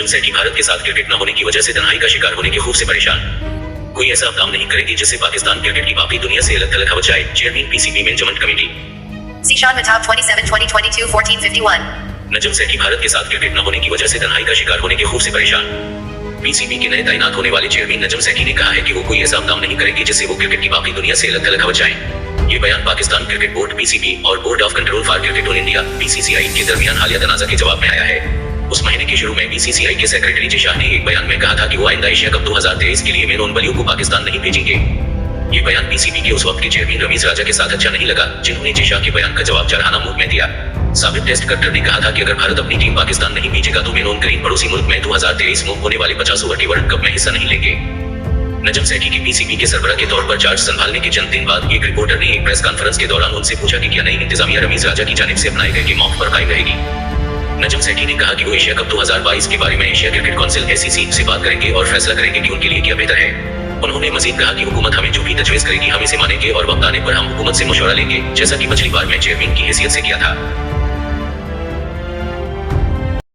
नजम सेठी भारत के साथ क्रिकेट न होने की वजह से तन्हाई का शिकार होने के खौफ से परेशान। कोई ऐसा काम नहीं करेगी जिससे पाकिस्तान क्रिकेट की बाकी दुनिया से अलग थलग हो जाए। Chairman PCB management committee. Zishan Matab 27-2022-1451। Najam Sethi Bharat के साथ क्रिकेट न होने की वजह से तन्हाई का शिकार होने के खौफ से परेशान। पीसीबी के नए तैनात होने वाले चेयरमैन नजम सेठी ने कहा है कि वो कोई ऐसा काम नहीं करेंगे जिससे वो क्रिकेट की बाकी दुनिया से अलग थलग हो जाए। ये बयान पाकिस्तान क्रिकेट बोर्ड पीसीबी और board of control for cricket on India BCCI के दरमियान हालिया तनाजा के जवाब में आया है। उस महीने के शुरू में बीसीसीआई के सेक्रेटरी जे शाह ने एक बयान में कहा था कि वो आइंदा एशिया कप 2023 के लिए मेन ऑन बलियों को पाकिस्तान नहीं भेजेंगे। ये बयान पीसीबी के उस वक्त के चेयरमैन रमीज राजा के साथ अच्छा नहीं लगा, जिन्होंने जे शाह के बयान का जवाब चरहाना मुंह में दिया। साबित टेस्ट कट्टर ने कहा था कि अगर भारत अपनी टीम पाकिस्तान नहीं भेजेगा तो मेन ऑन करीब पड़ोसी मुल्क में 2023 में होने वाले 50 ओवर टी वर्ल्ड कप में हिस्सा नहीं लेंगे। नजम सेठी की पीसीबी के सरबराह के तौर पर चार्ज संभालने के चंद दिन बाद एक रिपोर्टर ने एक प्रेस कॉन्फ्रेंस के दौरान उनसे पूछा कि क्या नई इंतजामिया रमीज राजा की जानिब से अपनाए गए के मौके पर कायम रहेगी। नजम सेठी ने कहा कि वो एशिया कप 2022 के बारे में एशिया क्रिकेट काउंसिल एसीसी से बात करेंगे और फैसला करेंगे कि उनके लिए क्या बेहतर है। उन्होंने मजीद कहा कि हुकूमत हमें जो भी तजवीज़ करेगी हम इसे मानेंगे और वक्त आने पर हम हुकूमत से मशवरा लेंगे, जैसा कि पिछली बार में चेयरमैन की हैसियत से किया था।